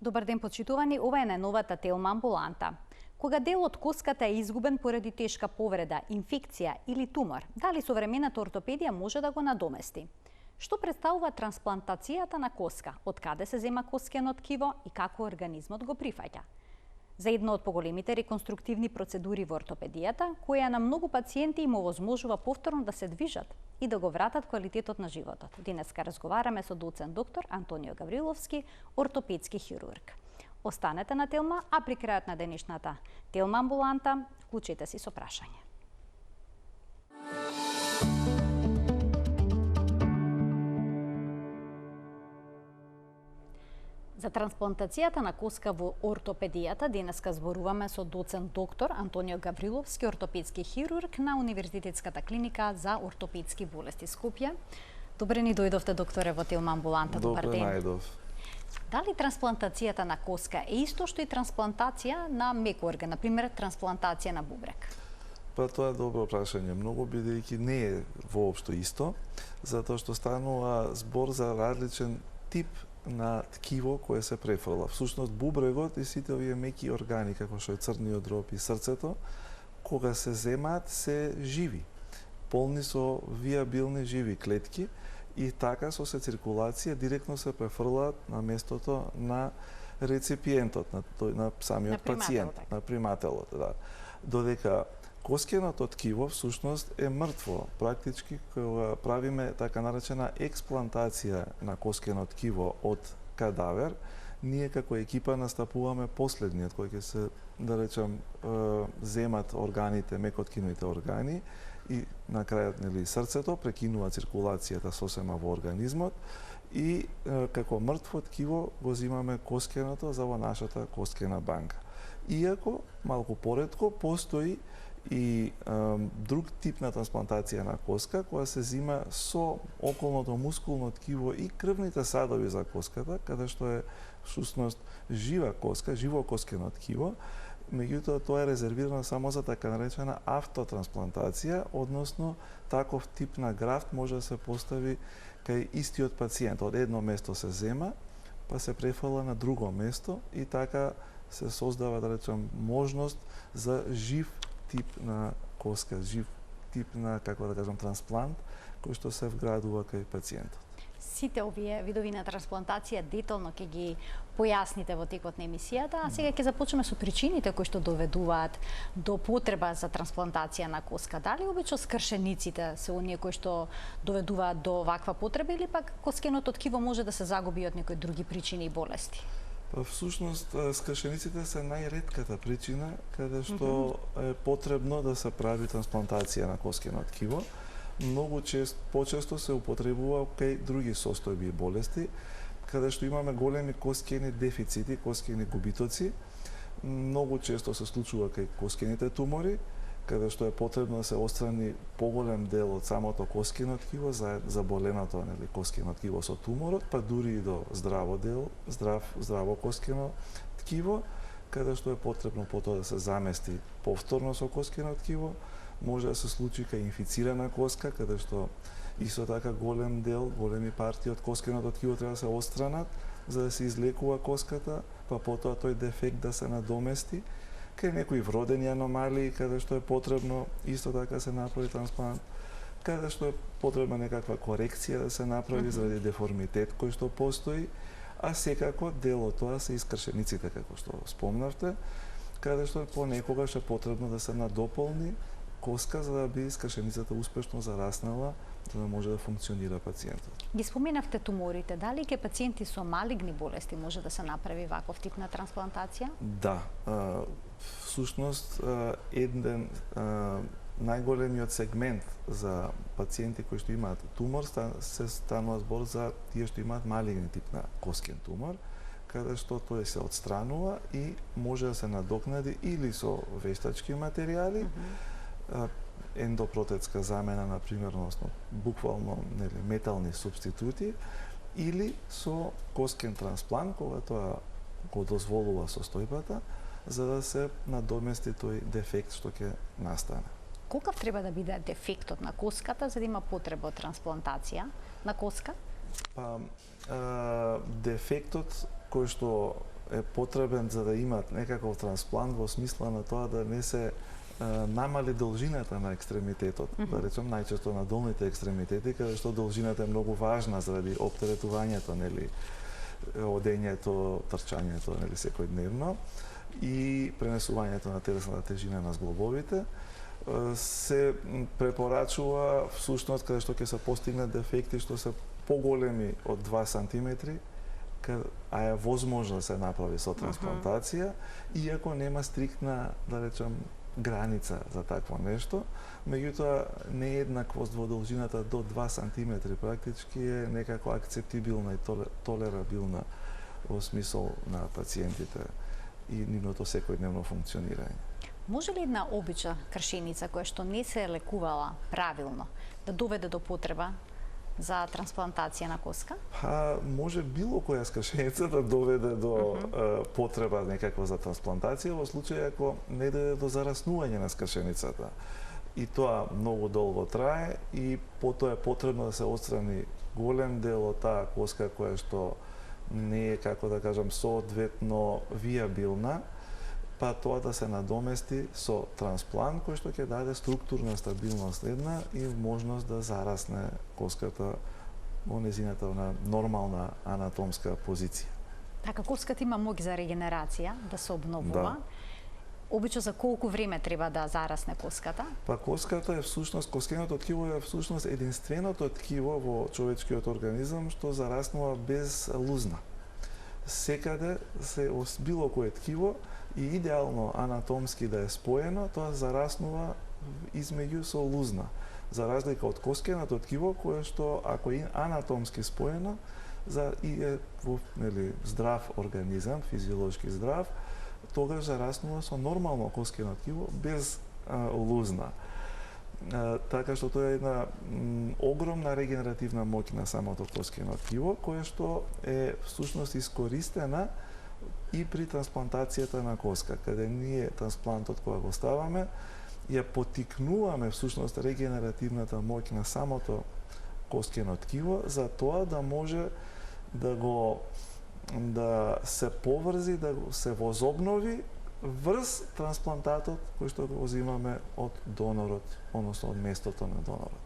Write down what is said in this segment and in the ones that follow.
Добар ден, почитувани, ова е најновата Телма амбуланта. Кога дел од коската е изгубен поради тешка повреда, инфекција или тумор, дали современата ортопедија може да го надомести? Што представува трансплантацијата на коска? Од каде се зема коскено ткиво и како организмот го прифаќа? За една од поголемите реконструктивни процедури во ортопедијата, која на многу пациенти им овозможува повторно да се движат и да го вратат квалитетот на животот. Денеска разговараме со доцент доктор Антонио Гавриловски, ортопедски хирург. Останете на Телма, а при крајот на денешната Телма амбуланта вклучете си со прашање. За трансплантацијата на коска во ортопедијата денеска зборуваме со доцент доктор Антонио Гавриловски, ортопедски хирург на Универзитетската клиника за ортопедски болести Скопје. Добре ни дојдовте, докторе, во Телма амбуланта. Добар ден. Добре најдов. Дали трансплантацијата на коска е исто што и трансплантација на мек орган, например трансплантација на бубрек? Па тоа е добро прашање, многу бидејќи не е воопшто исто, затоа што станува збор за различен тип на ткиво кое се префрла. Всушност бубрегот и сите овие меки органи, како што е црниот дроб и срцето, кога се земаат се живи, полни со виабилни живи клетки и така со циркулација директно се префрлаат на местото на реципиентот, на самиот пациент, на примателот, да. Додека коскеното ткиво всушност е мртво. Практички кога правиме така наречена експлантација на коскено ткиво од кадавер, ние како екипа настапуваме последниот кој ќе се, да речем, земат органите, мекоткиновите органи и на крајот нели срцето прекинува циркулацијата сосема во организмот и како мртво ткиво го земаме коскеното за во нашата коскена банка. Иако малку поретко постои и друг тип на трансплантација на коска, која се зима со околното мускулно ткиво и крвните садови за коската, каде што е всушност жива коска, живо коскено ткиво, меѓутоа тоа е резервирано само за така наречена автотрансплантација, односно таков тип на графт може да се постави кај истиот пациент. Од едно место се зема, па се префрла на друго место и така се создава, да речем, можност за жив тип на коска, жив тип на, како да кажам, трансплант, кој што се вградува кај пациентот. Сите овие видови на трансплантација детално ќе ги појасните во текот на емисијата, а сега ќе започнеме со причините кои што доведуваат до потреба за трансплантација на коска. Дали обично скршениците се оние кои што доведуваат до ваква потреба или пак коскеното ткиво може да се загуби од некои други причини и болести? Всушност, скршениците се најретката причина каде што е потребно да се прави трансплантација на коскено ткиво. Многу почесто се употребува кај други состојби и болести, каде што имаме големи коскени дефицити, коскени губитоци. Многу често се случува кај коскените тумори, каде што е потребно да се отстрани поголем дел од самото коскено ткиво за заболеното коскено ткиво со туморот, па дури и до здраво коскено ткиво, каде што е потребно потоа да се замести повторно со коскено ткиво. Може да се случи кај инфицирана коска, каде што исто така голем дел, големи партии од коскеното ткиво треба да се отстранат за да се излекува коската, па потоа тој дефект да се надомести. Кај некои вродени аномалии, каде што е потребно исто така се направи трансплант, каде што е потребна некаква корекција да се направи заради деформитет кој што постои, а секако дел од тоа се искршениците, како што спомнавте, каде што понекогаш е потребно да се надополни коска за да би искршеницата успешно зараснала, за да може да функционира пациентот. Ги споменавте туморите, дали ке пациенти со малигни болести може да се направи ваков тип на трансплантација? Да, всушност еден најголемиот сегмент за пациенти кои што имаат тумор се станува збор за тие што имаат малигни тип на коскен тумор, каде што тој се отстранува и може да се надокнади или со вештачки материјали, ендопротетска замена, например, односно буквално метални субститути, или со коскен трансплант, кога тоа го дозволува состојбата, за да се надомести тој дефект што ќе настане. Колкав треба да биде дефектот на коската за да има потреба од трансплантација на коска? Па, дефектот кој што е потребен за да имат некаков трансплант во смисла на тоа да не се намали должината на екстремитетот, да речем најчесто на долните екстремитети, каде што должината е многу важна заради оптеретувањето, нели, одењето, трчањето, нели, секојдневно и пренесувањето на телесната тежина на зглобовите. Се препорачува всушност каде што ќе се постигнат дефекти што се поголеми од 2 сантиметри, а е возможно да се направи со трансплантација, иако нема стриктна, да речем, граница за такво нешто, меѓутоа нееднаквост во должината до 2 сантиметри практички е некако акцептибилна и толерабилна во смисол на пациентите и нивното секојдневно функционирање. Може ли една обична кршеница која што не се лекувала правилно да доведе до потреба за трансплантација на коска? Може било која скршеница да доведе до потреба некаква за трансплантација во случај ако не дојде до зараснување на скршеницата. И тоа многу долго трае и потоа е потребно да се отстрани голем дел од таа коска која што не е, како да кажам, соодветно виабилна, па тоа да се надомести со трансплант кој што ќе даде структурна стабилност една и можност да зарасне коската во незината на нормална анатомска позиција. Така, коската има моќ за регенерација, да се обновува. Да. Обично за колку време треба да зарасне коската? Па коската е всушност, коскеното ткиво е всушност единственото ткиво во човечкиот организам што зараснува без лузна. Секаде се било кое ткиво и идеално анатомски да е споено, тоа зараснува измеѓу со лузна. За разлика од коскеното ткиво, кое што ако е анатомски споено, и е во, нели, здрав организам, физиолошки здрав, тогаш зараснува со нормално коскено ткиво без лузна. Така што тоа е една огромна регенеративна моќ на самото коскено ткиво, кое што е всушност искористена и при трансплантацијата на коска, каде ние трансплантот кога го ставаме, ја потикнуваме всушност регенеративната моќ на самото коскено ткиво за тоа да може да се поврзи, да се возобнови врз трансплантатот кој што го земаме од донорот, односно од местото на донорот.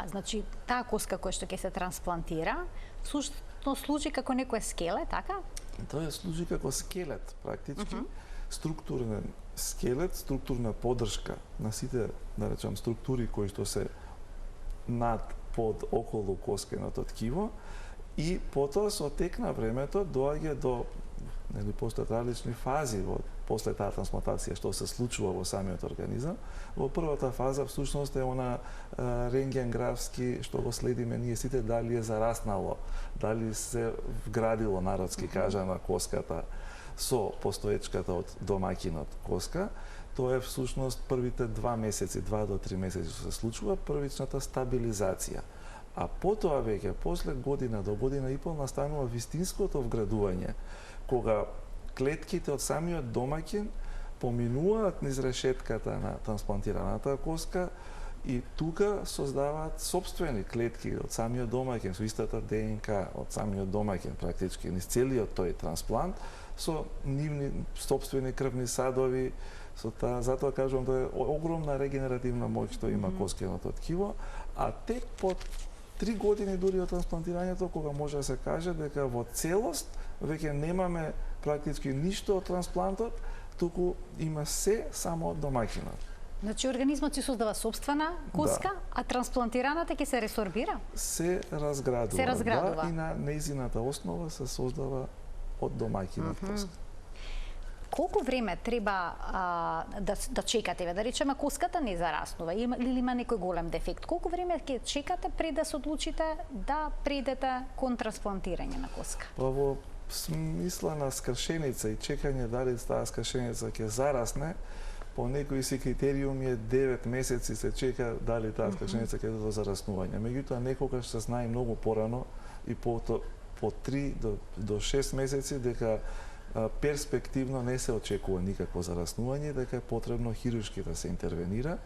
Значи таа коска која што ќе се трансплантира, служи како некој скелет, така? Тоа служи како скелет, практички, структурен скелет, структурна поддршка на сите, да речем, структури кои што се над, под, околу коскеното ткиво и потоа со тек на времето доаѓа до, нели, постојат различни фази после таа трансплантација што се случува во самиот организам. Во првата фаза всушност е она рентгенграфски што го следиме ние сите, дали е зараснало, дали се вградило, народски кажано, коската со постоечката од домаќинот коска. Тоа е всушност првите 2 месеци, 2 до 3 месеци што се случува првичната стабилизација. А потоа веќе после година до година и пол настанува вистинското вградување, кога клетките од самиот домаќин поминуваат низ решетката на трансплантираната коска и тука создаваат сопствени клетки од самиот домаќин, со истата ДНК од самиот домаќин, практички низ целиот тој трансплант, со нивни сопствени крвни садови, затоа кажувам, тоа е огромна регенеративна моќ што има коскеното ткиво, а тек по 3 години дури од трансплантирањето, кога може да се каже дека во целост веќе немаме практички ништо од трансплантот, туку има се само од домаќинот. Значи организмот си создава собствена коска, а трансплантираната ќе се ресорбира? Се разградува. Да, и на нејзината основа се создава од домаќинот коска. Колку време треба да чекате? Да речеме, коската не зараснува или има некој голем дефект. Колку време ќе чекате пред да се одлучите да предете кон трансплантирање на коска? Во смисла на скршеница и чекање дали таа скршеница ќе зарасне, по некои си критериуми е 9 месеци се чека дали таа скршеница ќе дојде до зараснување. Меѓутоа некогаш се знае многу порано и по 3 до 6 месеци дека перспективно не се очекува никакво зараснување, дека е потребно хируршки да се интервенира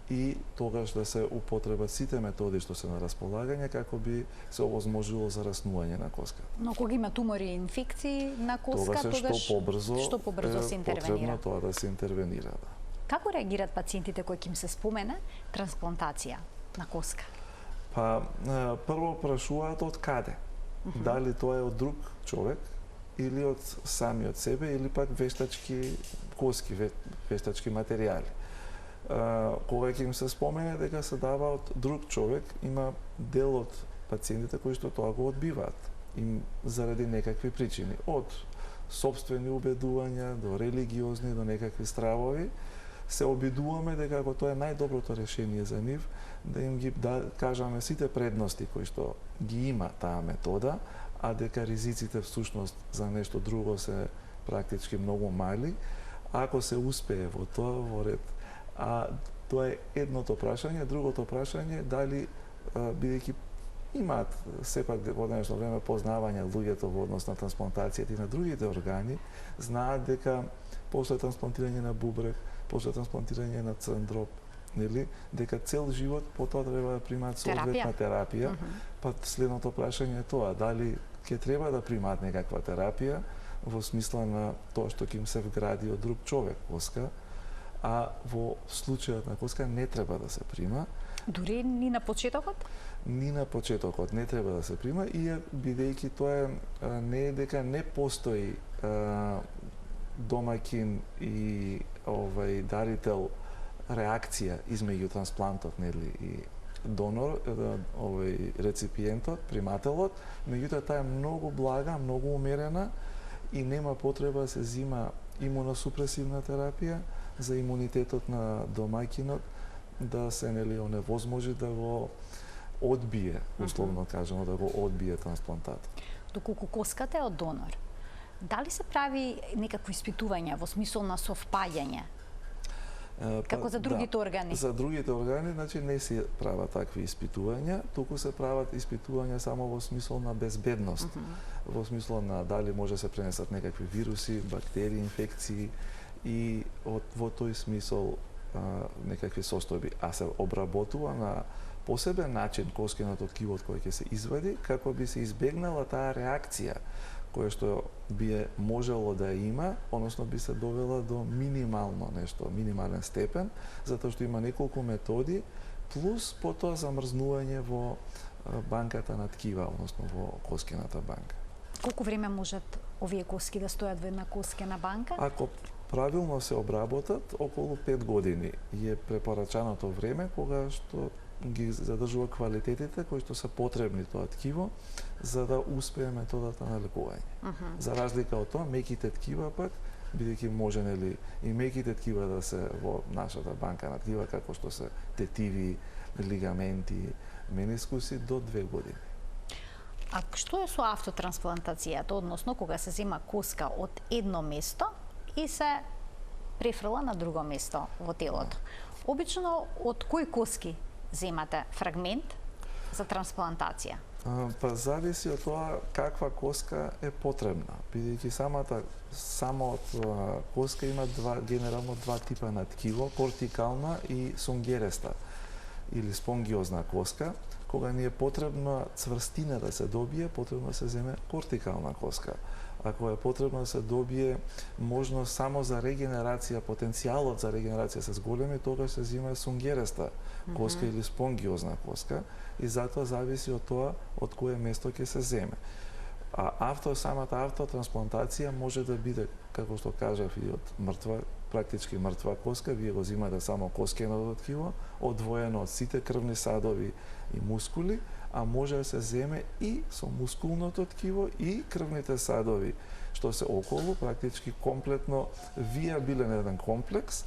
и тогаш да се употребат сите методи што се на располагање како би се овозможило зараснување на коската. Но кога има тумори и инфекции на коска, тогаш што побрзо се е интервенира. потребно тоа да се интервенира. Да. Како реагираат пациентите кои ќе им се спомене трансплантација на коска? Па прво прашуваат од каде. Дали тоа е од друг човек или од самиот себе или пак вештачки коски, вештачки материјали. Кога ќе им се спомене дека се дава од друг човек, има дел од пациентите кои што тоа го одбиваат им заради некакви причини, од сопствени убедувања до религиозни, до некакви стравови. Се обидуваме дека ако тоа е најдоброто решение за нив, да им ги кажаме сите предности кои што ги има таа метода, а дека ризиците всушност за нешто друго се практички многу мали, ако се успее во тоа во ред. А тоа е едното прашање, другото прашање дали бидејќи имаат сепак во денешно време познавање луѓето во однос на трансплантацијата и на другите органи, знаат дека после трансплантирање на бубрек, после трансплантирање на црн дроб, нели, дека цел живот потоа треба да примаат соодветна терапија. Па следното прашање е тоа, дали ќе треба да примаат некаква терапија во смисла на тоа што ќе им се вгради од друг човек коска, а во случајот на коска не треба да се прима. Дури ни на почетокот? Ни на почетокот не треба да се прима, и бидејќи тоа не е дека не постои домаќин и дарител реакција измеѓу трансплантот, нели, и донор, реципиентот, примателот, меѓутоа таа е многу блага, многу умерена и нема потреба да се зима имуносупресивна терапија за имунитетот на домаќинот да се оневозможи да го одбие, условно кажано, да го одбие трансплантатот. Доколку коската е од донор, дали се прави некакво испитување во смисол на совпаѓање? Како за другите органи? За другите органи, значи не се прават такви испитувања, туку се прават испитувања само во смисол на безбедност, во смисол на дали може да се пренесат некакви вируси, бактерии, инфекции и во тој смисол некакви состојби, а се обработува на посебен начин коскеното ткиво кој ќе се извади, како би се избегнала таа реакција која што би можело да има, односно би се довела до минимално нешто, минимален степен, затоа што има неколку методи, плюс потоа замрзнување во банката на ткива, односно во коскената банка. Колку време можат овие коски да стојат во една коскена банка? Ако правилно се обработат, околу 5 години е препорачаното време кога што ги задржува квалитетите кои што се потребни тоа ткиво за да успее методата на лекување. За разлика од тоа, меките ткива пак, бидејќи може и меките ткива да се во нашата банка на ткива, како што се тетиви, лигаменти, менискуси, до 2 години. А што е со автотрансплантацијата, односно кога се зема коска од едно место и се префрла на друго место во телото? Обично од кои коски земате фрагмент за трансплантација? Па зависи од тоа каква коска е потребна, бидејќи самот коска има генерално два типа на ткиво, кортикална и сунгереста или спонгиозна коска. Кога ни е потребна цврстина да се добие, потребно да се земе кортикална коска. Ако е потребно да се добие можност само за регенерација, потенцијалот за регенерација се зголеми, тогаш се зема сунгереста коска или спонгиозна коска, и затоа зависи од тоа од кое место ќе се земе. А самата автотрансплантација може да биде, како што кажав, и од практички мртва коска, вие го земате само коскеното ткиво, одвоено од сите крвни садови и мускули, а може да се земе и со мускулното ткиво и крвните садови, што се околу, практички комплетно виабилен еден комплекс,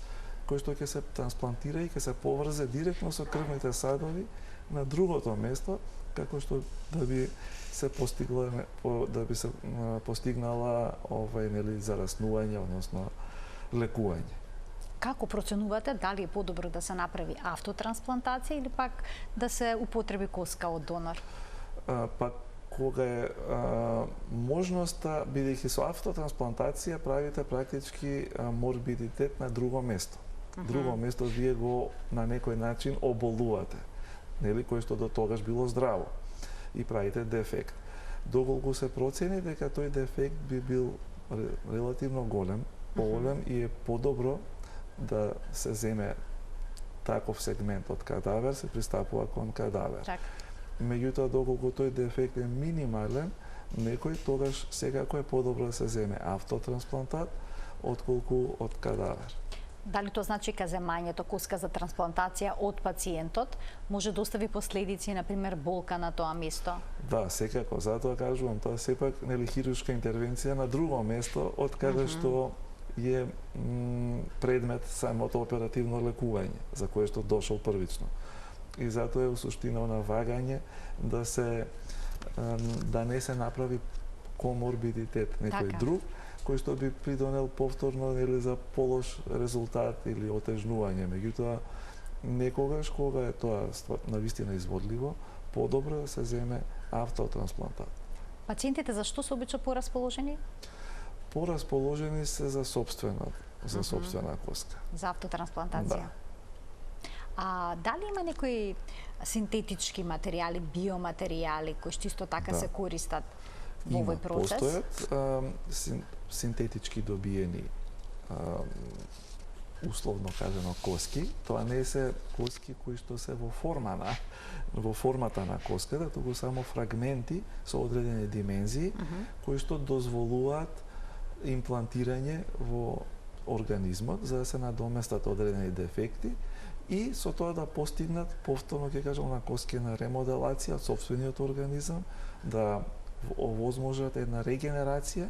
кој што ќе се трансплантира и ќе се поврзе директно со крвните садови на другото место, како што да би се постигнала зараснување, односно лекување. Како проценувате дали е подобро да се направи автотрансплантација или пак да се употреби коска од донор? Па кога е можноста, бидејќи со автотрансплантација правите практички морбидитет на друго место. Друго место вие го на некој начин оболувате, нели, кој што до тогаш било здраво и правите дефект. Доколку се процени дека тој дефект би бил релативно голем, поголем и е подобро да се земе таков сегмент од кадавер, се пристапува кон кадавер. Так. Меѓутоа, доколку тој дефект е минимален, некој тогаш секако е подобро да се земе автотрансплантат отколку од кадавер. Дали тоа значи дека земањето коска за трансплантација од пациентот може да остави последици, на пример болка на тоа место? Да, секако, затоа кажувам, тоа сепак нели хируршка интервенција на друго место од каде што е предмет самото оперативно лекување за кое што дошол првично. И затоа е у суштина на вагање да не се направи коморбидитет некој друг кој што би придонел повторно или за полош резултат или отежнување. Меѓутоа, некогаш кога е тоа навистина изводливо, подобро да се земе автотрансплантат. Пациентите зашто се обично порасположени? Порасположени се за собствена коска. За автотрансплантација. Да. А дали има некои синтетички материјали, биоматеријали кои што исто така се користат во овој процес? Постојат синтетички добиени условно кажано коски. Тоа не се коски кои што се во формата на коската, туку само фрагменти со одредени димензии кои што дозволуваат имплантирање во организмот за да се надоместат одредени дефекти и со тоа да постигнат повторно, ќе кажам, на коскена ремоделација од сопствениот организам, да овозможат една регенерација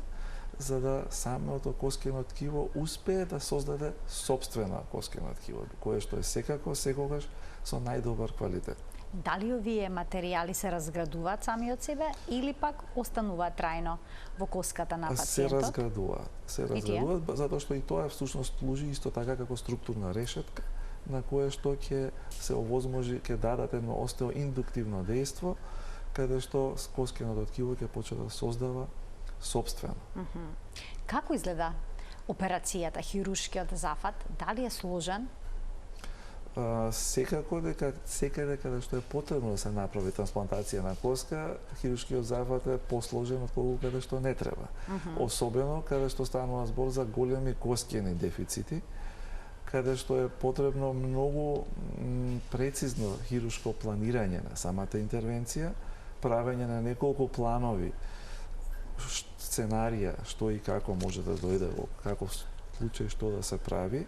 за да самото коскено ткиво успее да создаде сопствена коскено ткиво, кое што е секогаш со најдобар квалитет. Дали овие материјали се разградуваат сами од себе или пак остануваат трајно во коската на пациентот? Се разградуваат, затоа што и тоа всушност служи исто така како структурна решетка на кое што ќе се овозможи, ќе дадат едно остеоиндуктивно дејство, каде што коскеното ткиво ќе почне да создава сопствено. Како изгледа операцијата, хируршкиот зафат? Дали е сложен? Секако дека секаде каде што е потребно да се направи трансплантација на коска, хируршкиот зафат е посложен отколку каде што не треба. Особено каде што станува збор за големи коскени дефицити, каде што е потребно многу прецизно хируршко планирање на самата интервенција, правење на неколку планови, сценарија, што и како може да дојде во каков случај што да се прави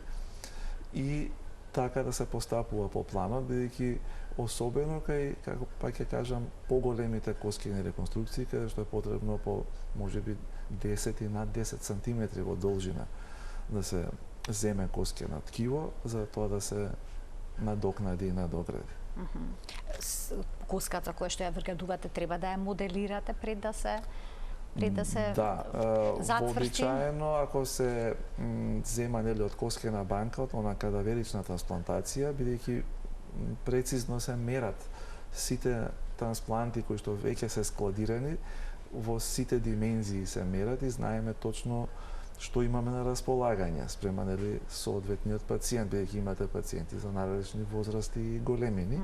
и така да се постапува по планот, бидејќи особено кај, како пак ќе кажам, поголемите коскени реконструкции, каде што е потребно по можеби 10 и над 10 сантиметри во должина да се земе коскено ткиво за тоа да се надокнади и надогради. Коската која што ја вградувате треба да ја моделирате пред да се затврти? Вообичаено, ако се зема нели од коскена банка, од она кадаверична трансплантација, бидејќи прецизно се мерат сите транспланти кои што веќе се складирани, во сите димензии се мерат и знаеме точно што имаме на располагање спрема нели соодветниот пациент, бидејќи имате пациенти за наразлични возрасти и големини.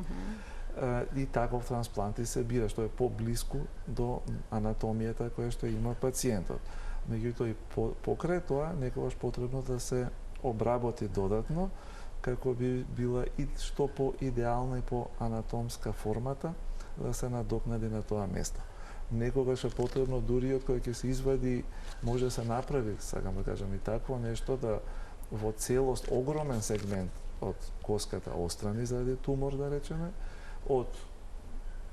И таков трансплант се бира што е поблиску до анатомијата која што има пациентот. Меѓутоа и покрај тоа некогаш потребно да се обработи додатно како би била и што по-идеална и по-анатомска формата да се надокнади на тоа место. Некогаш е потребно дури од кој ќе се извади, може да се направи, сакам да кажам и такво нешто, да во целост огромен сегмент од коската острани заради тумор, да речеме, од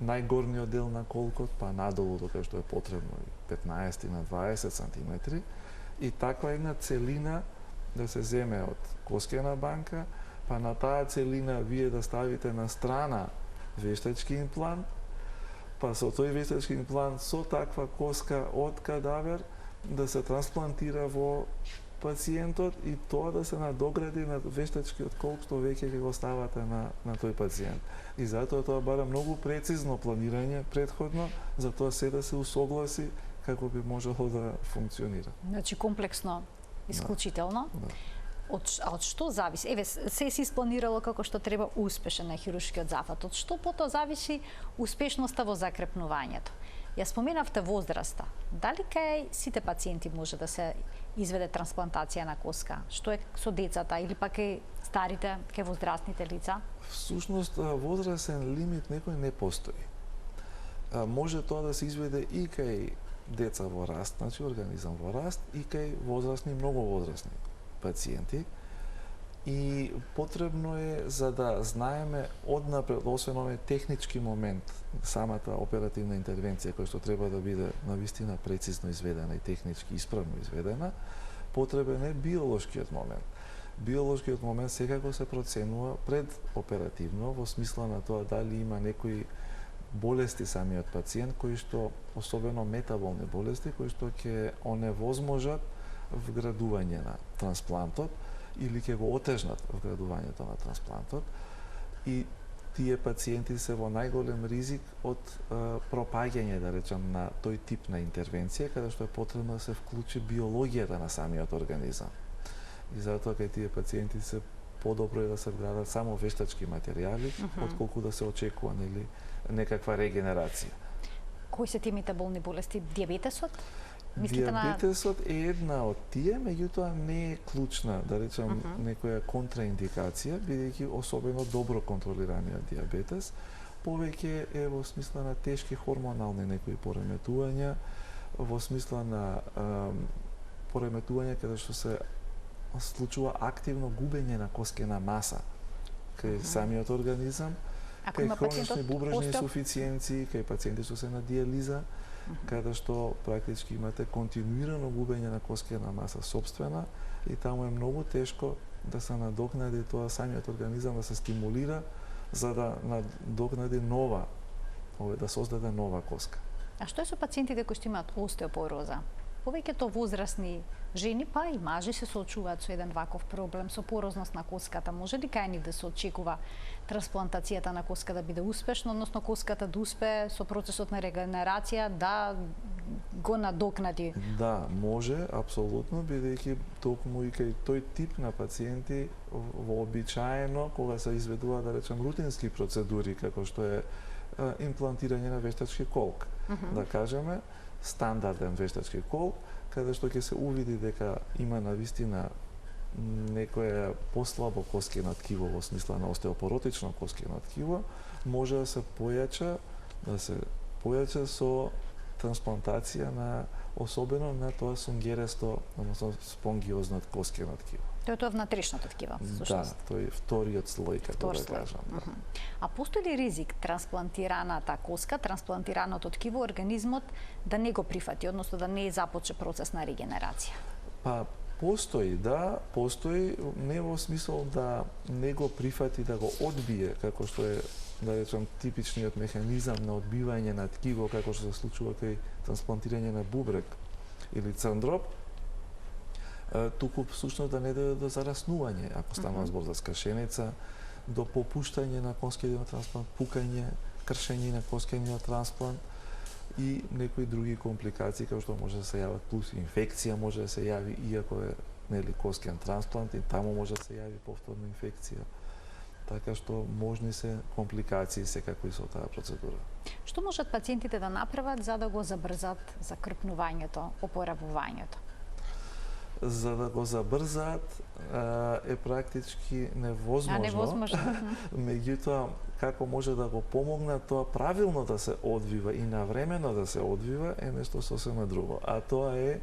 најгорниот дел на колкот па надолу до кај што е потребно 15 на 20 сантиметри и таква една целина да се земе од коскена банка, па на таа целина вие да ставите на страна вештачки имплант, па со тој вештачки имплант со таква коска од кадавер да се трансплантира во пациентот и тоа да се надогради на вештачкиот колк што веќе ќе го ставате на тој пациент. И затоа тоа бара многу прецизно планирање претходно, за тоа се да се усогласи како би можело да функционира. Значи комплексно, исклучително. Да. Од што зависи? Еве, се си испланирало како што треба успешен на хируршкиот зафат. Од што потоа зависи успешноста во закрепнувањето? Ја споменавте возраста. Дали кај сите пациенти може да се изведе трансплантација на коска? Што е со децата или пак кај старите, кај возрастните лица? Всушност, возрастен лимит некој не постои. Може тоа да се изведе и кај деца во раст, значи организам во раст, и кај возрастни, многу возрастни пациенти. И потребно е, за да знаеме однапред, освен овој технички момент, самата оперативна интервенција која што треба да биде навистина прецизно изведена и технички исправно изведена, потребен е биолошкиот момент. Биолошкиот момент секако се проценува пред оперативно, во смисла на тоа дали има некои болести самиот пациент, кои што, особено метаболни болести, кои што ќе оневозможат вградување на трансплантот или ќе го отежнат вградувањето на трансплантот, и тие пациенти се во најголем ризик од пропаѓање, да речем, на тој тип на интервенција, каде што е потребно да се вклучи биологијата на самиот организам. И затоа кај тие пациенти се подобро е да се вградат само вештачки материјали, отколку да се очекува некаква регенерација. Кои се тие метаболни болести? Диабетесот? Диабетесот е една од тие, меѓутоа не е клучна, да речем, некоја контраиндикација, бидејќи особено добро контролираниот диабетес повеќе е во смисла на тешки хормонални некои пореметувања, во смисла на пореметувања каде што се случува активно губење на коскена маса кај самиот организам, кај хронични бубрежни инсуфициенции, кај пациенти што се на диализа, каде што практички имате континуирано губење на коскена маса собствена, и таму е многу тешко да се надокнади тоа самиот организам да се стимулира за да надокнади нова, да создаде нова коска. А што е со пациентите кои што имаат остеопороза? Повеќето возрастни жени, па и мажи се соочуваат со еден ваков проблем, со порозност на коската. Може ли кај нив да се очекува трансплантацијата на коска да биде успешна, односно коската да успее со процесот на регенерација да го надокнади? Да, може, апсолутно, бидејќи токму и кај тој тип на пациенти вообичаено, кога се изведува, да речем, рутински процедури, како што е имплантирање на вештачки колк, да кажеме, стандарден вештачки колк, каде што ќе се увиди дека има навистина некоја послабо коскено ткиво во смисла на остеопоротично коскено ткиво, може да се појача со трансплантација на особено на тоа сунгересто, односно спонгиозно коскено ткиво. Тоа е внатрешното ткиво, всушност. Да, тој вториот слој, како да кажам. А постои ли ризик трансплантираната коска, трансплантираното ткиво, организмот да не го прифати, односно да не започне процес на регенерација? Па, постои, да, постои, не во смисол да не го прифати, да го одбие, како што е, да речем, типичниот механизам на одбивање на ткиво, како што се случува кај трансплантирање на бубрек или црндроб, туку всушност да не дојде до зараснување, ако станува збор за скршеница, до попуштање на коскениот трансплант, пукање, кршење на коскениот трансплант и некои други компликации како што може да се јават, плюс инфекција може да се јави иако е коскен трансплант, и таму може да се јави повторна инфекција. Така што можни се компликации секако и со таа процедура. Што можат пациентите да направат за да го забрзат закрпнувањето, опоравувањето? За да го забрзаат е практички невозможно. Меѓутоа, како може да го помогнат тоа правилно да се одвива и навремено да се одвива е нешто сосема друго. А тоа е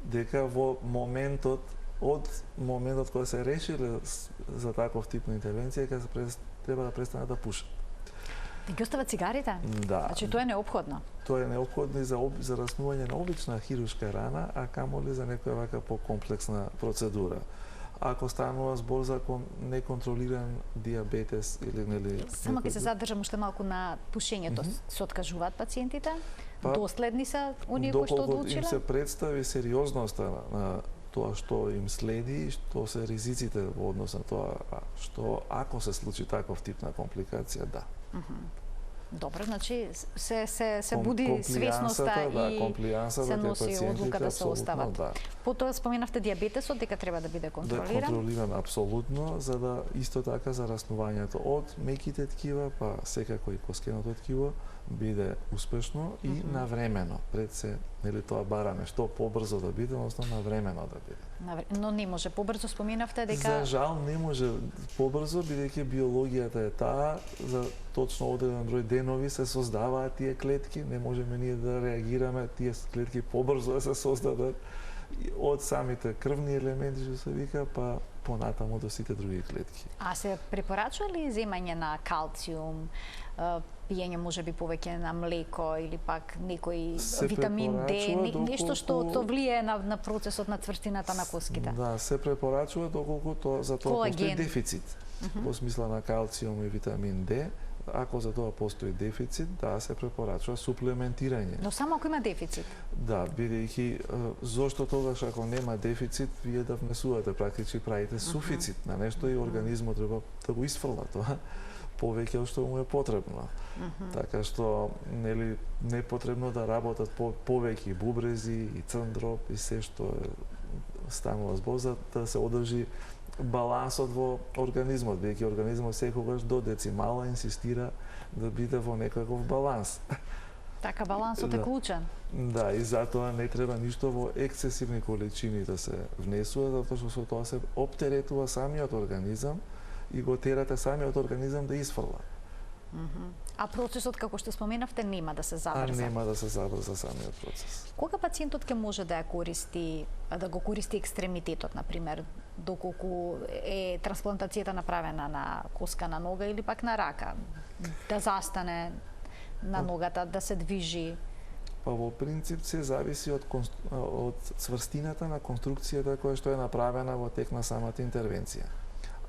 дека во моментот, од моментот кога се решиле за таков тип на интервенција, треба да престанат да пушат. Да ги остават цигарите? Да. Значи тоа е неопходно? Тоа е неопходно и за раснување на обична хируршка рана, а камоли за некоја вака покомплексна процедура. Ако станува збор за неконтролиран диабетес или Само ќе се задржам уште малку на пушењето. Се откажуваат пациентите? Доследни се оние кои што одлучиле? Доколку им се представи сериозноста на тоа што им следи, што се ризиците во однос на тоа, што ако се случи таков тип на компликација, да. Добро, значи се буди свесноста и се носи одлука да се остават. Да. Потоа споменавте дијабетесот дека треба да биде контролиран. Да, контролиран апсолутно, за да исто така за раснувањето од меките ткива, па секако и коскеното ткиво биде успешно и навремено. Пред се, нели тоа бараме што побрзо да биде, односно навремено да биде. Но не може побрзо, споменавте дека За жал не може побрзо, бидејќи биологијата е таа, за точно одреден број денови се создаваат тие клетки, не можеме ние да реагираме тие клетки побрзо да се создадат од самите крвни елементи, што се вика, па понатаму до сите други клетки. А се препорачува ли земање на калциум, пиење можеби повеќе на млеко или пак некој витамин Д, нешто што влие на процесот на цврстината на коските? Да, се препорачува доколку за тоа постои дефицит во смисла на калциум и витамин Д. Ако за тоа постои дефицит, да, се препорачува суплементирање. Но само ако има дефицит? Да, бидејќи зошто тогаш ако нема дефицит, вие да внесувате, практички правите суфицит на нешто и организмот треба да го исфрла тоа повеќе од што му е потребно. Така што нели не е потребно да работат повеќе бубрези и црндроб и се што станува збор за да се одржи балансот во организмот, бидејќи организмот секогаш до децимала инсистира да биде во некаков баланс. Така, балансот е клучен. Да, и затоа не треба ништо во ексцесивни количини да се внесува, затоа што со тоа се оптеретува самиот организам и го терате самиот организам да исфрла. А процесот, како што споменавте, нема да се забрза? Нема да се забрза самиот процес. Кога пациентот ќе може да го користи екстремитетот, например, доколку е трансплантацијата направена на коска на нога или пак на рака, да застане на ногата, да се движи? Па во принцип се зависи од цврстината на конструкцијата која што е направена во тек на самата интервенција.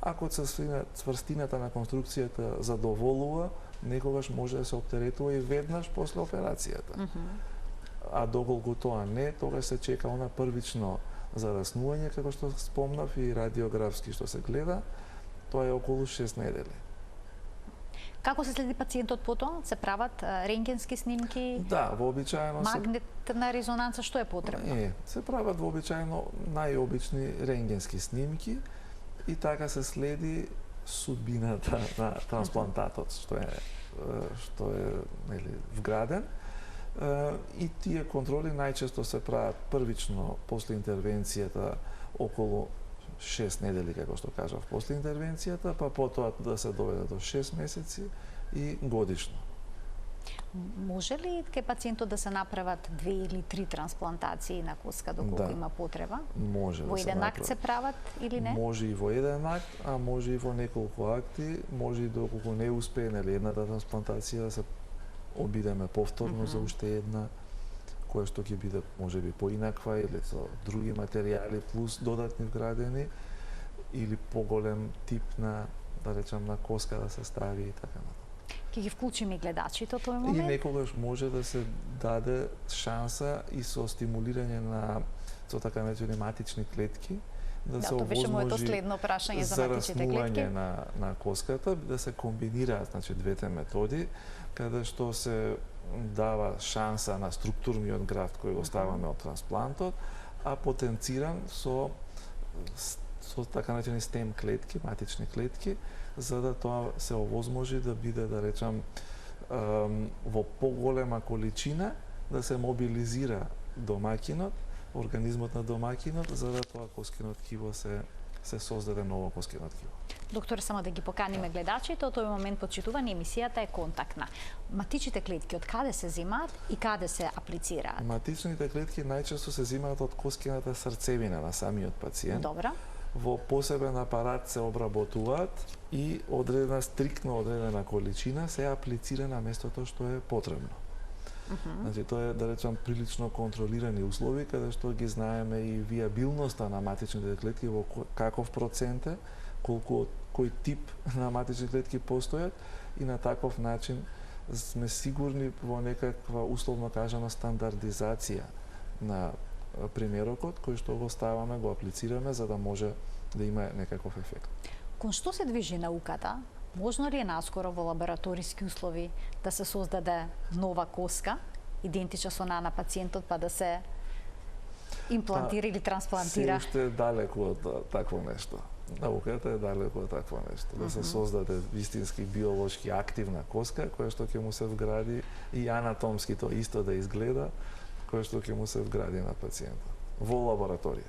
Ако цврстината на конструкцијата задоволува, некогаш може да се оптеретува и веднаш после операцијата. А доколку тоа не, тогаш се чека она првично зараснување, како што спомнав, и радиографски што се гледа, тоа е околу 6 недели. Како се следи пациентот потоа? Се прават рентгенски снимки? Да, вообичаено магнетна резонанца, што е потребно? Се прават вообичаено најобични рентгенски снимки и така се следи судбината на трансплантатот што е нели вграден. И тие контроли најчесто се прават првично после интервенцијата околу 6 недели, како што кажав, после интервенцијата, па потоа да се доведе до 6 месеци и годишно. Може ли кај пациентот да се направат 2 или 3 трансплантации на коска доколку има потреба? Може во еден акт се прават или не? Може и во еден акт, а може и во неколку акти, може и доколку не успее нели едната трансплантација да се обидеме повторно за уште една која што ќе биде можеби поинаква или со други материјали плюс додатни вградени или поголем тип на, да речам, на коска да се стави и така натаму. Ќе ги вклучиме и гледачите од тој момент? И некогаш може да се даде шанса и со стимулирање на со така наречени матични клетки да се овозможи следно прашање за матичните клетки на коската, да се комбинираат значи двете методи, каде што се дава шанса на структурниот графт кој го ставаме од трансплантот, а потенциран со така наречени стем клетки, матични клетки, за да тоа се овозможи да биде, да речам, во поголема количина, да се мобилизира домаќинот, организмот на домаќинот, за да тоа коскено ткиво се создаде ново коскено ткиво. Доктор, само да ги поканиме гледачите, од тој момент почитувани емисијата е контактна. Матичните клетки од каде се земаат и каде се аплицираат? Матичните клетки најчесто се земаат од коскената срцевина на самиот пациент. Добра. Во посебен апарат се обработуваат и стриктно одредена количина се аплицира на местото што е потребно. Значи, тоа е, да речам, прилично контролирани услови, каде што ги знаеме и виабилноста на матичните клетки, во каков процент е, кој тип на матични клетки постојат и на таков начин сме сигурни во некаква, условно кажано, стандардизација на примерокот кој што го ставаме, го аплицираме за да може да има некаков ефект. Кон што се движи науката Можно ли е наскоро во лабораториски услови да се создаде нова коска, идентична со на пациентот, па да се имплантира или трансплантира? Се уште е далеку од такво нешто. Науката е далеку од такво нешто. Да се создаде вистински биолошки активна коска, која што ќе му се вгради и анатомски то исто да изгледа, која што ќе му се вгради на пациентот во лабораторија.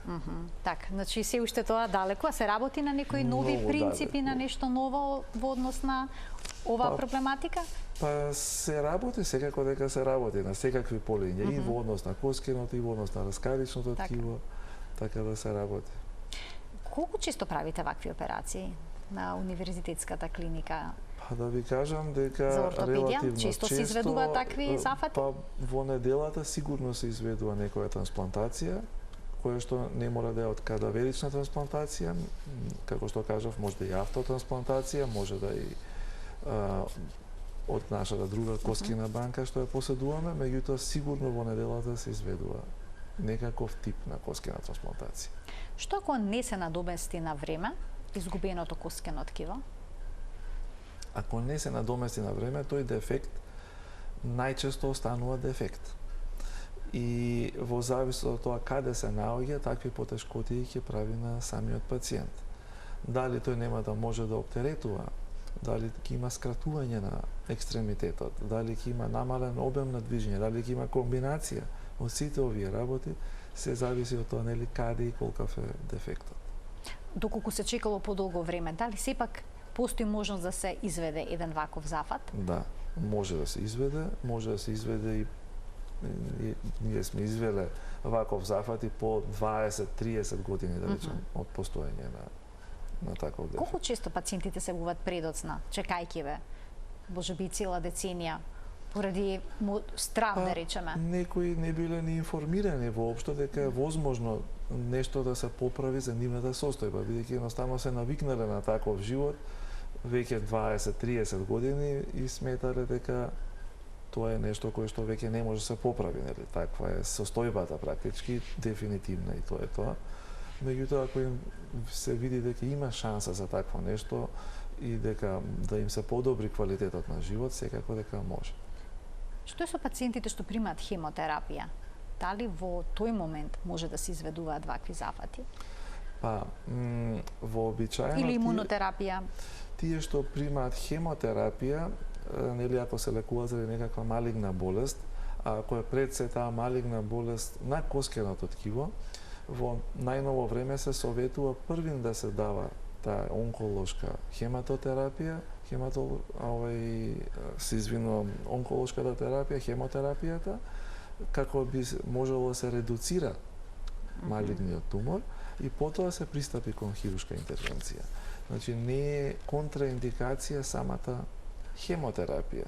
Так, значи се уште тоа далеко, а се работи на некои нови принципи, на нешто ново во однос на оваа проблематика? Па се работи, секако дека се работи на секакви полиња, и во однос на коскиното, и во однос на раскавичното ткиво, така да се работи. Колку често правите вакви операции на универзитетската клиника? Па да ви кажам дека за ортопедија релативно често се изведуваат такви зафати? Па во неделата сигурно се изведува некоја трансплантација, која што не мора да е од кадаверична трансплантација, како што кажав, може да е автотрансплантација, може да е од нашата друга коскина банка што ја поседуваме, меѓутоа сигурно во неделата се изведува некаков тип на коскина трансплантација. Што ако не се надомести на време изгубеното коскено ткиво? Ако не се надомести на време, тој дефект најчесто останува дефект. И во зависност од тоа каде се наоѓа, такви потешкоти ќе прави на самиот пациент. Дали тој нема да може да оптеретува, дали ќе има скратување на екстремитетот, дали ќе има намален обем на движење, дали ќе има комбинација од сите овие работи, се зависи од тоа нели каде и колкав е дефектот. Доколку се чекало подолго време, дали сепак постои можност да се изведе еден ваков зафат? Да, може да се изведе и ние сме извеле ваков зафат и по 20-30 години, да речем, од постоење на таков дефект. Колку често пациентите се буваат предоцна, чекајќи ве, можеби и цела деценија, поради страв, да речеме? Некои не биле ни информирани воопшто дека е возможно нешто да се поправи за нивната состојба, бидејќи едноставно се навикнале на таков живот веќе 20-30 години и сметале дека тоа е нешто кое што веќе не може да се поправи, нели? Таква е состојбата практички, дефинитивна и тоа е тоа. Меѓутоа, ако им се види дека има шанса за такво нешто и дека да им се подобри квалитетот на живот, секако дека може. Што е со пациентите што примаат хемотерапија? Дали во тој момент може да се изведуваат вакви зафати? Па, вообичаено или имунотерапија? Тие што примаат хемотерапија, нели ако се лекуваат заради некаква малигна болест, а ако е пред се таа малигна болест на коскеното ткиво, во најново време се советува првин да се дава таа онколошка хематотерапија, онколошката терапија, хемотерапијата, како би можело да се редуцира малигниот тумор и потоа се пристапи кон хируршка интервенција. Значи не е контраиндикација самата хемотерапија,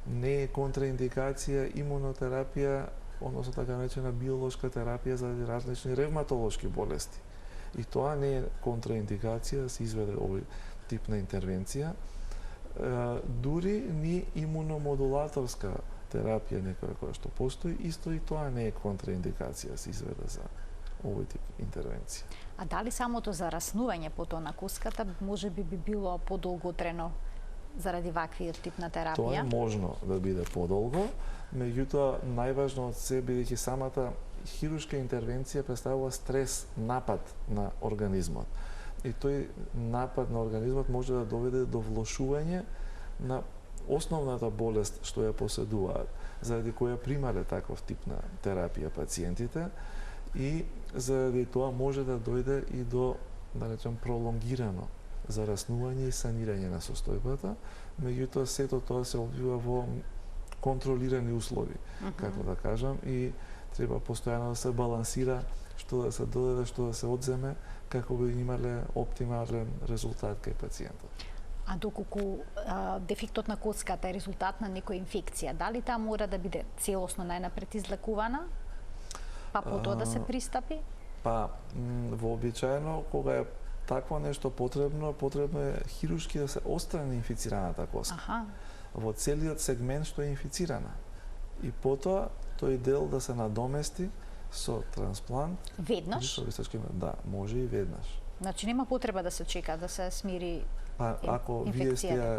не е контраиндикација имунотерапија, односно така наречена биолошка терапија за различни ревматолошки болести. И тоа не е контраиндикација да се изведе овој тип на интервенција. Дури ни имуномодулаторска терапија некоја која што постои, исто и тоа не е контраиндикација да се изведе за овој тип интервенција. А дали самото зараснување потоа на коската можеби би било подолготрено заради ваквиот тип на терапија? Тоа е можно да биде подолго, меѓутоа најважно од се бидејќи самата хируршка интервенција представува стрес, напад на организмот. И тој напад на организмот може да доведе до влошување на основната болест што ја поседуваат, заради која примале таков тип на терапија пациентите, и заради тоа може да дојде и до, да речем, пролонгирано зараснување и санирање на состојбата, меѓутоа сето тоа се одвива во контролирани услови, како да кажам, и треба постојано да се балансира, што да се додаде, што да се одземе, како би имале оптимален резултат кај пациентот. А доколку дефектот на коската е резултат на некоја инфекција, дали таа мора да биде целосно најнапред излекувана, па потоа да се пристапи? Па, вообичаено, кога е такво нешто потребно е хируршки да се отстрани инфицираната коска. Во целиот сегмент што е инфицирана. И потоа тој дел да се надомести со трансплант. Веднаш? Да, може и веднаш. Значи нема потреба да се чека, да се смири Па ако вие сте ја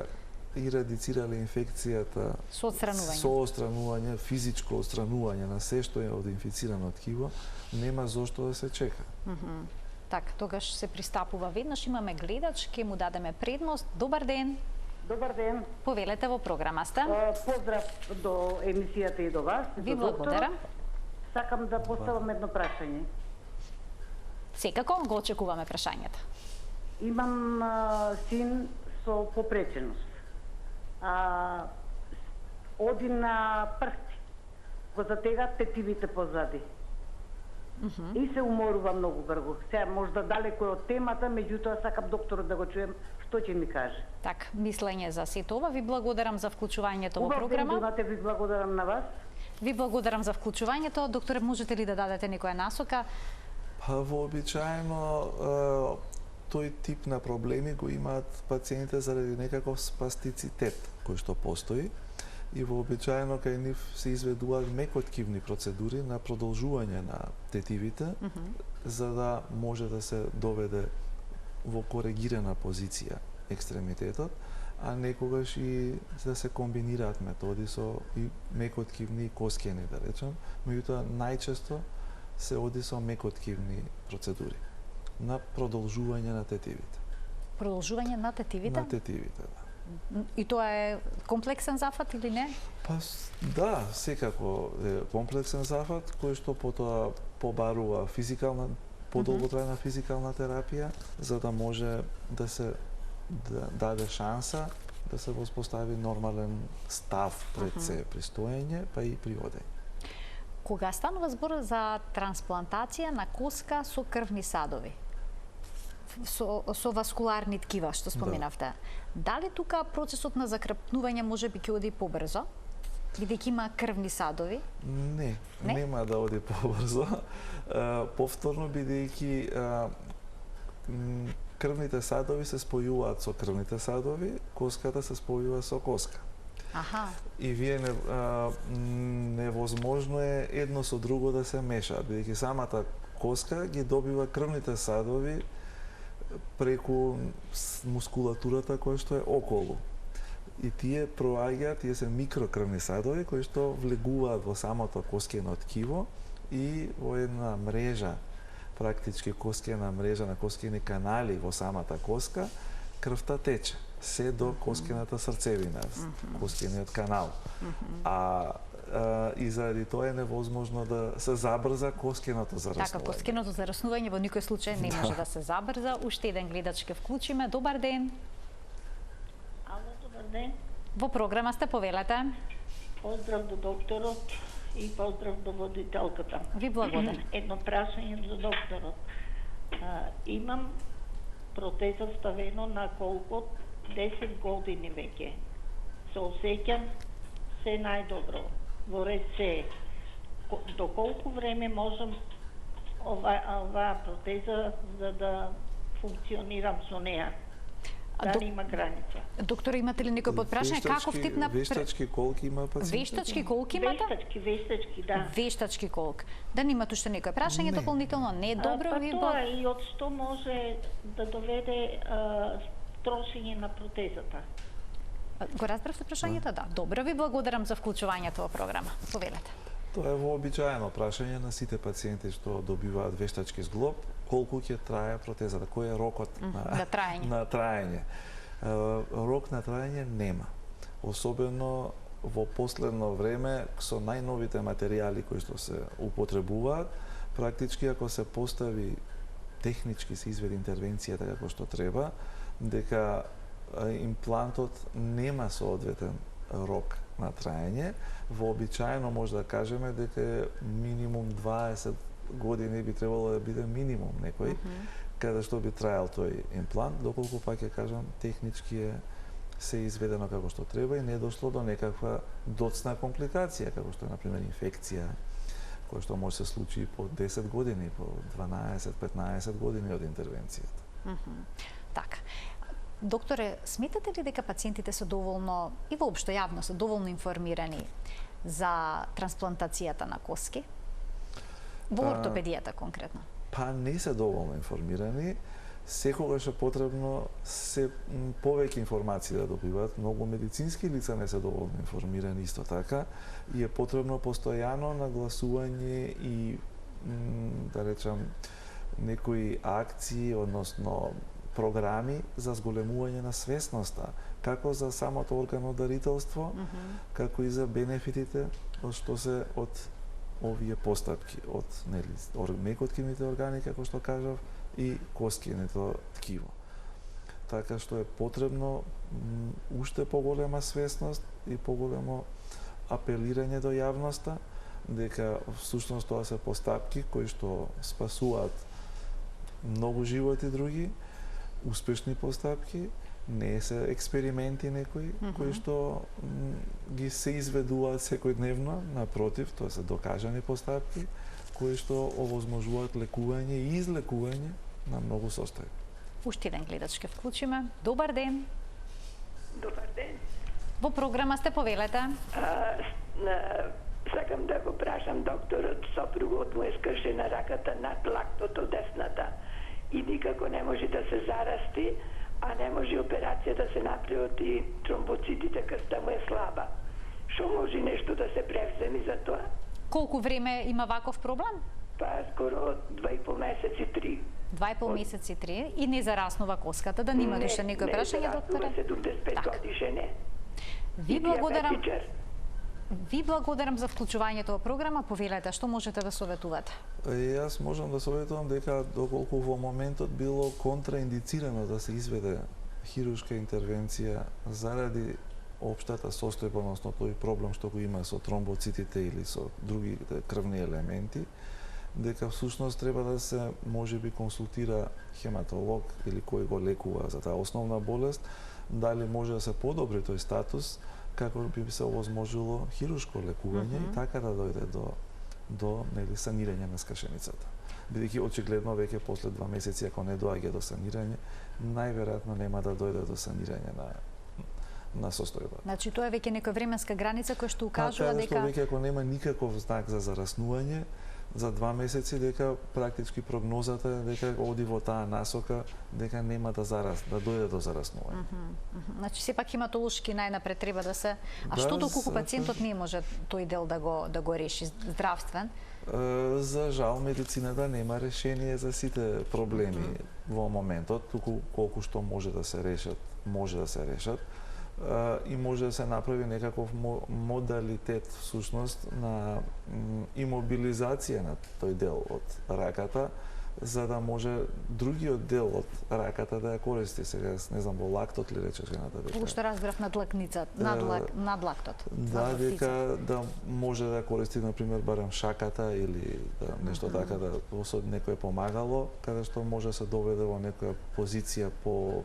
ирадицирале инфекцијата со отстранување, физичко отстранување на се што е од инфицирано ткиво, нема зошто да се чека. Така, тогаш се пристапува веднаш. Имаме гледач, ке му дадеме предност. Добар ден. Добар ден. Повелете во програма сте. Поздрав до емисијата и до вас. Ви благодарам. Сакам да поставам едно прашање. Секако го очекуваме прашањето. Имам син со попреченост. Оди на прсти. Го затега тетивите позади. И се уморува многу брзо. Сега можда далеко е од темата, меѓутоа сакам докторот да го чуем што ќе ми каже. Так, мислење за сето ова. Ви благодарам за вклучувањето во програма. Убав ден, ви благодарам на вас. Ви благодарам за вклучувањето. Докторе, можете ли да дадете некоја насока? Па вообичаено тој тип на проблеми го имаат пациентите заради некаков спастицитет кој што постои и вообичаено кај нив се изведуваат мекоткивни процедури на продолжување на тетивите за да може да се доведе во коригирана позиција екстремитетот, а некогаш и да се комбинираат методи со и мекоткивни и коскени, да речем, меѓутоа најчесто се оди со мекоткивни процедури на продолжување на тетивите. Продолжување на тетивите? На тетивите, да. И тоа е комплексен зафат или не? Па да, секако е комплексен зафат кој што потоа побарува физикална, подолготрајна физикална терапија за да може да се даде шанса да се воспостави нормален став пред се при стоење, па и при одење. Кога станува збор за трансплантација на коска со крвни садови, со васкуларни ткива, што споменавте, дали тука процесот на закрпнување може би ќе оди побрзо, бидејќи има крвни садови? Не, нема да оди побрзо. Повторно, бидејќи крвните садови се спојуваат со крвните садови, коската се спојува со коска. И вие невозможно е едно со друго да се мешаат, бидејќи самата коска ги добива крвните садови преку мускулатурата која што е околу. И тие проаѓаат, тие се микрокрвни садови кои што влегуваат во самото коскено ткиво и во една мрежа, практички коскена мрежа на коскени канали во самата коска, крвта тече се до коскената срцевина, коскениот канал. И заради тоа е невозможно да се забрза коскеното зараснување. Така, коскеното зараснување во никој случај не може да се забрза. Уште еден гледач ке вклучиме. Добар ден. Ало, добар ден. Во програма сте, повелете. Поздрав до докторот и поздрав до водителката. Ви благодарам. Едно прашање за докторот. Имам протеза ставено на колку 10 години веќе. Се осеќам се најдобро. Во ред се. До колку време можам оваа протеза за да функционирам со неа? Дали има граница? Доктор, имате ли некој подпрашање? Каков тип на... Вештачки колки има пациентите? Вештачки колки имате? Вештачки, да. Вештачки колк. Да немате уште некој прашање дополнително? Не е добро? Па тоа и од што може да доведе трошење на протезата? Го разбравте прашањето? Да. Добро, ви благодарам за вклучувањето во програма. Повелете. Тоа е вообичаено прашање на сите пациенти што добиваат вештачки зглоб, колку ќе трае протезата, кој е рокот на траење. Рок на траење нема. Особено во последно време со најновите материјали кои што се употребуваат, практички ако се постави технички се изведи интервенцијата како што треба, дека имплантот нема соодветен рок на траење, вообичаено може да кажеме дека минимум 20 години би требало да биде минимум некој, каде што би траел тој имплант, доколку пак ќе кажам технички се изведено како што треба и не дошло до некаква доцна компликација, како што е например инфекција, која што може се случи по 10 години, по 12-15 години од интервенцијата. Така. Докторе, сметате ли дека пациентите се доволно и воопшто јавно се доволно информирани за трансплантацијата на коски? Во ортопедијата конкретно? Па не се доволно информирани. секогаш е потребно се повеќе информации да добиваат. Многу медицински лица не се доволно информирани исто така и е потребно постојано нагласување и да речам некои акции, односно програми за зголемување на свесноста, како за самото органодарителство, како и за бенефитите од што се од овие постапки, од мекоткивните органи, како што кажав, и косткивното ткиво. Така што е потребно уште поголема свесност и поголемо апелирање до јавноста, дека всушност тоа се постапки кои што спасуваат многу животи други, успешни постапки, не се експерименти некои кои што ги се изведуваат секојдневно, напротив, тоа се докажани постапки кои што овозможуваат лекување и излекување на многу состојби. Уште еден гледач ке вклучиме. Добар ден. Добар ден. Во програма сте, повелете. Сакам да го прашам докторот, сопругот му е скршена раката над лактото десната и никако не може да се зарасти, а не може операција да се направи од и тромбоцитите, крвта му е слаба. Шо може нешто да се превземи за тоа? Колку време има ваков проблем? Па скоро 2,5 месеци, 3. 2,5 месеци, 3 и не зараснува коската, да нема душа некој прашање, докторе? Не, 75 годишен е. Ви благодарам за вклучувањето во програма. Повелете, што можете да советувате? Јас можам да советувам дека доколку во моментот било контраиндицирано да се изведе хируршка интервенција заради општата состојба, односно тој проблем што го има со тромбоцитите или со други крвни елементи, дека всушност треба да се можеби консултира хематолог или кој го лекува за таа основна болест, дали може да се подобри тој статус, како би се овозможило хируршко лекување и така да дојде до санирање на скршеницата. Бидејќи очигледно веќе после 2 месеци ако не доаѓа до санирање, најверојатно нема да дојде до санирање на состојба. Значи тоа е веќе некоја временска граница која што укажува дека Што веќе ако нема никаков знак за зараснување, за 2 месеци дека практички прогнозата е дека оди во таа насока дека нема да дојде до зараснување. Значи сепак хематолошки најнапред треба да се. А што доколку пациентот не може тој дел да го реши здравствен? За жал медицината нема решение за сите проблеми во моментот, туку колку што може да се решат, и може да се направи некаков модалитет всушност на имобилизација на тој дел од раката, за да може другиот дел од раката да ја користи. Сега не знам, во лактот ли рече жената дека. Колку што разбрав над лактот. Да, дека да може да користи например барем шаката или нешто така да со некое помагало, каде што може да се доведе во некоја позиција по,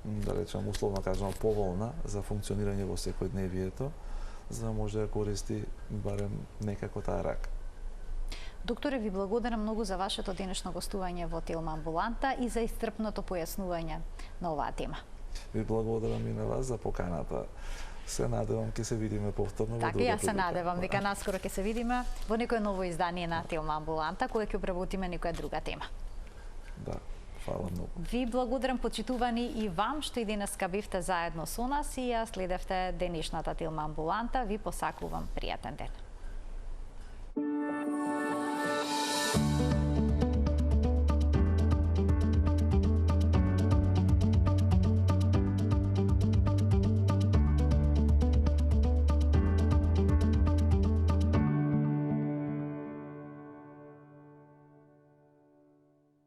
да речем условно кажано, поволна за функционирање во секојдневието, за да може да користи барем некако таа рака. Докторе, ви благодарам многу за вашето денешно гостување во Телма амбуланта и за исцрпното појаснување на оваа тема. Ви благодарам и на вас за поканата. Се надевам ќе се видиме повторно. Така, јас се надевам дека наскоро ќе се видиме во некој ново издание на Телма амбуланта, кое ќе обработиме некоја друга тема. Да. Фала многу. Ви благодарам, почитувани, и вам што и денеска бевте заедно со нас и ја следевте денешната Телма амбуланта. Ви посакувам пријатен ден.